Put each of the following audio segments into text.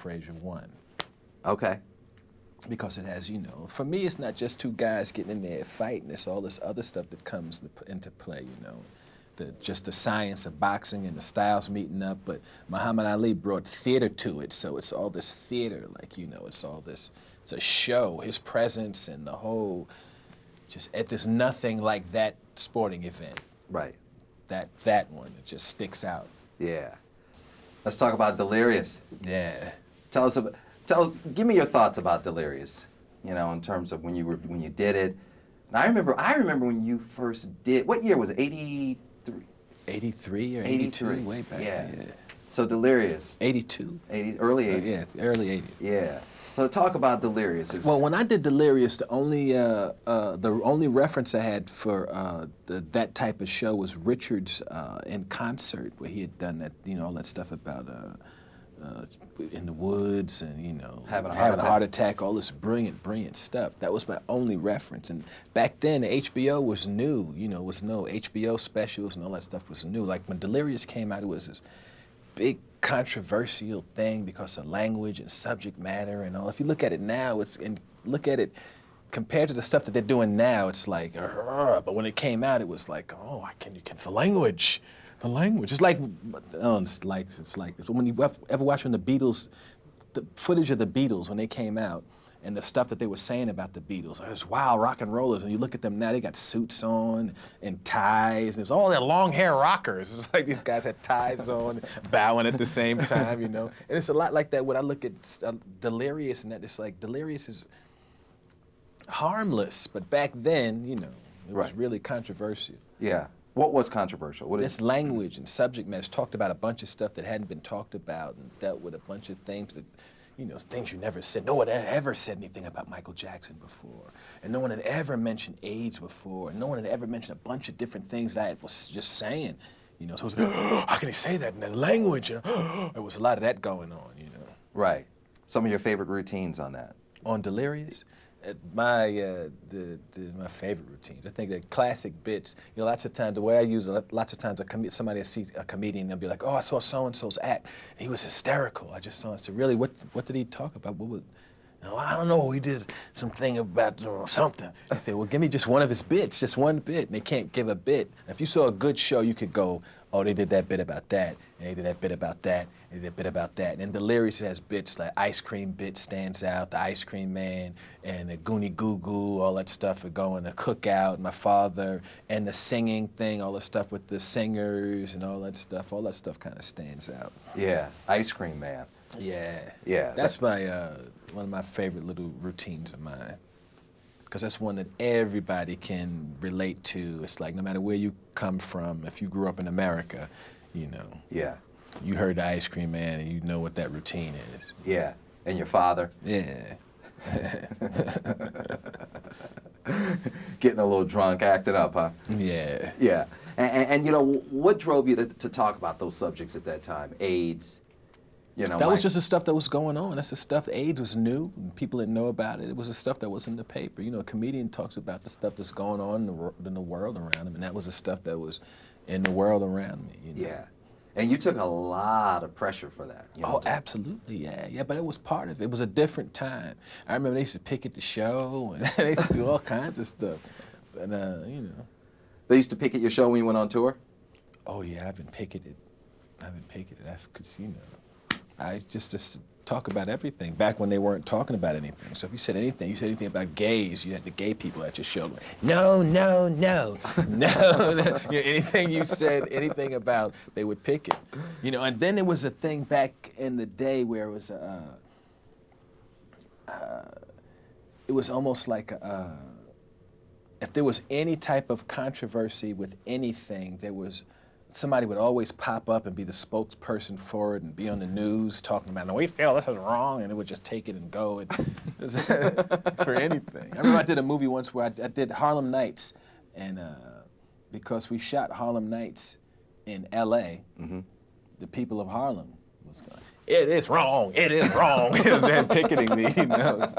Frazier 1. Okay. Because it has, you know, for me, it's not just two guys getting in there fighting. It's all this other stuff that comes into play, you know. Just the science of boxing and the styles meeting up. But Muhammad Ali brought theater to it, so it's all this theater, like, you know, it's all this, it's a show. His presence and the whole, there's nothing like that sporting event. Right. That one, it just sticks out. Yeah. Let's talk about Delirious. Yeah. Give me your thoughts about Delirious, you know, in terms of when you did it. And I remember when you first did, what year was it, 83? 83 or 82, way back. Yeah. So Delirious. 82. Early 80s. Yeah, it's early 80s. Yeah. So talk about Delirious. Well, when I did Delirious, the only reference I had for that type of show was Richard's in concert, where he had done that, you know, all that stuff about in the woods and, you know, having a heart attack, all this brilliant stuff. That was my only reference. And back then, HBO was new, you know, was no HBO specials and all that stuff was new. Like when Delirious came out, it was this big controversial thing because of language and subject matter and all. If you look at it now, look at it compared to the stuff that they're doing now, it's like, but when it came out, it was like, oh, the language. The language. It's like when you ever watch when the Beatles, the footage of the Beatles when they came out, and the stuff that they were saying about the Beatles, there's wild rock and rollers, and you look at them now, they got suits on and ties, and it's all their long hair rockers. It's like these guys had ties on, bowing at the same time, you know. And it's a lot like that when I look at Delirious, and that it's like Delirious is harmless, but back then, you know, it was really controversial. Yeah. What was controversial? This language and subject matter talked about a bunch of stuff that hadn't been talked about and dealt with a bunch of things that, you know, things you never said. No one had ever said anything about Michael Jackson before. And no one had ever mentioned AIDS before. And no one had ever mentioned a bunch of different things that I was just saying. You know, so it was like, how can he say that in that language? There was a lot of that going on, you know. Right. Some of your favorite routines on that? On Delirious? My favorite routines. I think the classic bits. You know, lots of times the way I use it. Lots of times somebody sees a comedian, they'll be like, "Oh, I saw so and so's act. He was hysterical. I just saw it. So really, what did he talk about? What was? You know, I don't know. He did something about something." I say, "Well, give me just one of his bits, just one bit." And they can't give a bit. If you saw a good show, you could go, "Oh, they did that bit about that, and they did that bit about that, and they did that bit about that." And in Delirious, it has bits like ice cream bit stands out, the ice cream man, and the Goonie Goo Goo, all that stuff are going, the cookout, my father, and the singing thing, all the stuff with the singers and all that stuff kind of stands out. Yeah, ice cream man. Yeah. Yeah. That's my one of my favorite little routines of mine. Because that's one that everybody can relate to. It's like no matter where you come from, if you grew up in America, you know. Yeah. You heard the ice cream man and you know what that routine is. Yeah. And your father. Yeah. Getting a little drunk, acting up, huh? Yeah. Yeah. And you know, what drove you to talk about those subjects at that time? AIDS, you know. That was just the stuff that was going on. That's the stuff, AIDS was new, and people didn't know about it. It was the stuff that was in the paper. You know, a comedian talks about the stuff that's going on in the world around him, and that was the stuff that was in the world around me. You know? Yeah. And you took a lot of pressure for that. You know, absolutely, yeah, but it was part of it. It was a different time. I remember they used to picket the show, and they used to do all kinds of stuff. But, you know. They used to picket your show when you went on tour? Oh, yeah, I've been picketed. Because, you know, I just talk about everything back when they weren't talking about anything. So if you said anything about gays, you had the gay people at your show like, no. You know, anything you said, anything about, they would pick it. You know, and then there was a thing back in the day where it was almost like if there was any type of controversy with anything, somebody would always pop up and be the spokesperson for it and be on the news talking about, no, we feel this is wrong, and it would just take it and go for anything. I remember I did a movie once where I did Harlem Nights, and because we shot Harlem Nights in L.A., the people of Harlem was going, it is wrong. It was them ticketing me, you know. It's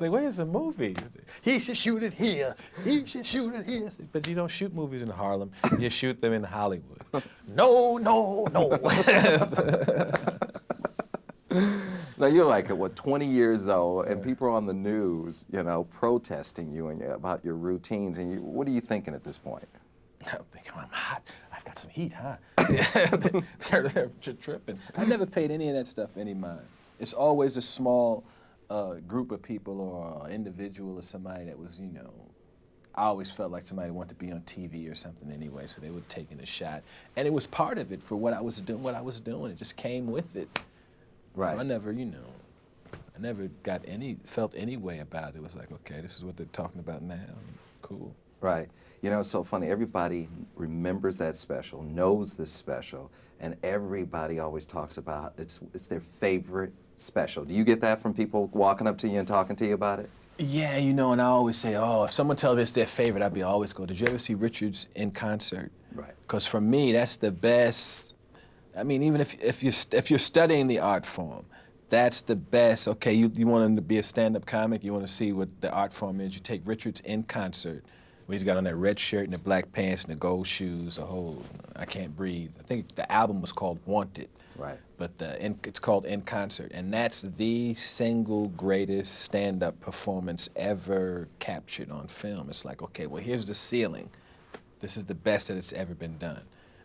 like, where's the movie? He should shoot it here. He should shoot it here. But you don't shoot movies in Harlem. You shoot them in Hollywood. No. Now you're like, what, 20 years old, and people are on the news, you know, protesting you and about your routines, and what are you thinking at this point? I'm thinking, I'm hot. I've got some heat, huh? they're tripping. I never paid any of that stuff any mind. It's always a small group of people or an individual or somebody that was, you know, I always felt like somebody wanted to be on TV or something anyway, so they were taking a shot. And it was part of it for what I was doing. It just came with it. Right. So I never, you know, I never felt any way about it. It was like, okay, this is what they're talking about now. Cool. Right. You know, it's so funny. Everybody remembers that special, knows this special, and everybody always talks about it's their favorite special. Do you get that from people walking up to you and talking to you about it? Yeah, you know, and I always say, oh, if someone tells me it's their favorite, I'd always go, did you ever see Richards in concert? Right. Because for me, that's the best. I mean, even if you're studying the art form, that's the best. Okay, you want to be a stand-up comic, you want to see what the art form is, you take Richards in concert, where he's got on that red shirt and the black pants and the gold shoes, the whole I Can't Breathe. I think the album was called Wanted. Right. But it's called In Concert, and that's the single greatest stand-up performance ever captured on film. It's like, okay, well, here's the ceiling. This is the best that it's ever been done.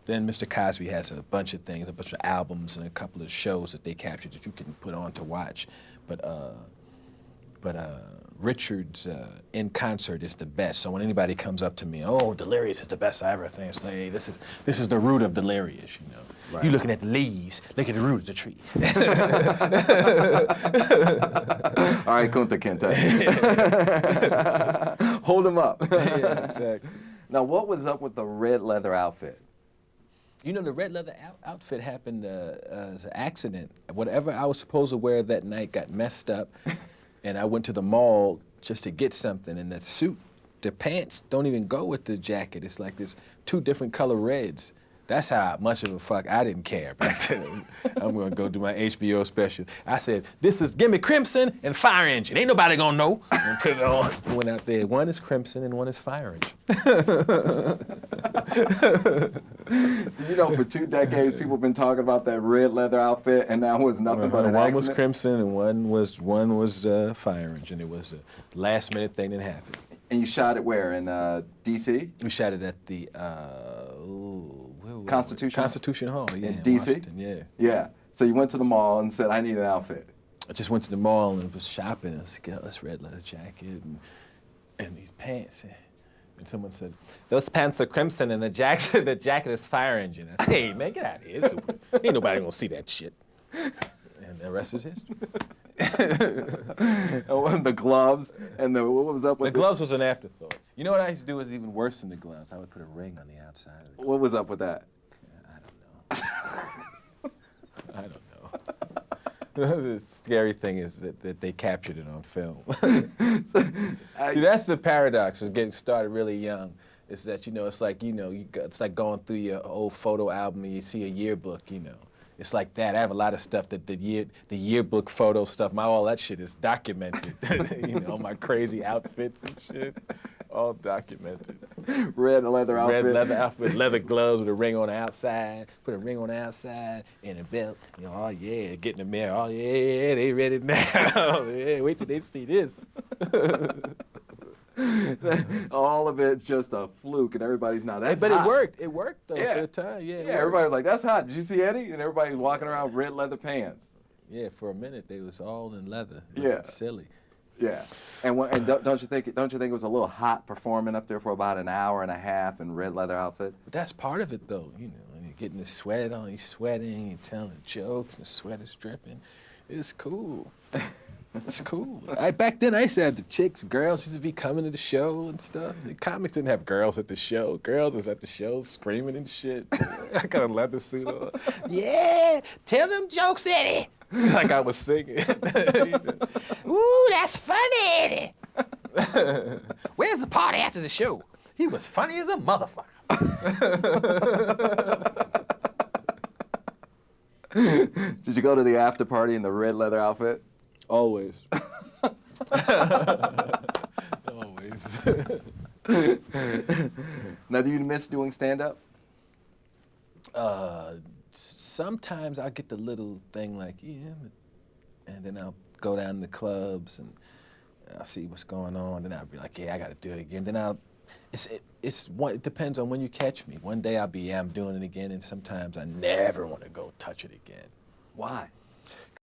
Then Mr. Cosby has a bunch of things, a bunch of albums and a couple of shows that they captured that you can put on to watch. But Richards in concert is the best. So when anybody comes up to me, oh, Delirious is the best I ever think, it's like, hey, this is the root of Delirious, you know. Right. You're looking at the leaves, look at the root of the tree. All right, Kunta Kinte. Hold him up. Yeah, exactly. Now, what was up with the red leather outfit? You know, the red leather outfit happened as an accident. Whatever I was supposed to wear that night got messed up, and I went to the mall just to get something, and that suit, the pants don't even go with the jacket. It's like there's two different color reds. That's how much of a fuck I didn't care back then. I'm gonna go do my HBO special. I said, give me Crimson and Fire Engine. Ain't nobody gonna know. And put it on. Went out there. One is Crimson and one is Fire Engine. You know, for 2 decades, people have been talking about that red leather outfit, and now it was nothing but an one accident. was Crimson and one was Fire Engine. It was a last minute thing that happened. And you shot it where, in D.C.? We shot it at the Constitution Hall, yeah, in D.C.? Washington, yeah. Yeah. So you went to the mall and said, I need an outfit. I just went to the mall and was shopping. I said, get this red leather jacket and these pants. And someone said, those pants are Crimson and the jacket is Fire Engine. I said, hey, man, get out of here. Ain't nobody gonna see that shit. And the rest is history. The gloves and what was up with the gloves was an afterthought. You know what I used to do was even worse than the gloves? I would put a ring on the outside of the gloves. What was up with that? I don't know. The scary thing is that they captured it on film. See, that's the paradox of getting started really young. Is that, you know, it's like, you know, it's like going through your old photo album and you see a yearbook, you know. It's like that. I have a lot of stuff that the yearbook photo stuff, all that shit is documented. You know, my crazy outfits and shit, all documented. Red leather outfit. Red leather outfit, leather gloves with a ring on the outside, put a ring on the outside, and a belt. You know, oh yeah, get in the mirror. Oh yeah, they ready now. Yeah, wait till they see this. All of it just a fluke, and everybody's now that's but hot. It worked though for the time. Yeah, everybody was like, that's hot. Did you see Eddie? And everybody's walking around with red leather pants. Yeah, for a minute they was all in leather. Yeah, silly. Yeah, and don't you think it was a little hot performing up there for about an hour and a half in red leather outfit? But that's part of it though, you know. When you're getting the sweat on, you're sweating, you're telling jokes, the sweat is dripping. It's cool. It's cool. Back then, I used to have the chicks, girls used to be coming to the show and stuff. The comics didn't have girls at the show. Girls was at the show screaming and shit. I got a leather suit on. Yeah, tell them jokes, Eddie. Like I was singing. Ooh, that's funny, Eddie. Where's the party after the show? He was funny as a motherfucker. Did you go to the after party in the red leather outfit? Always. Always. Now, do you miss doing stand-up? Sometimes I get the little thing like, yeah, and then I'll go down to the clubs and I'll see what's going on. Then I'll be like, yeah, I got to do it again. Then it depends on when you catch me. One day I'm doing it again, and sometimes I never want to go touch it again. Why?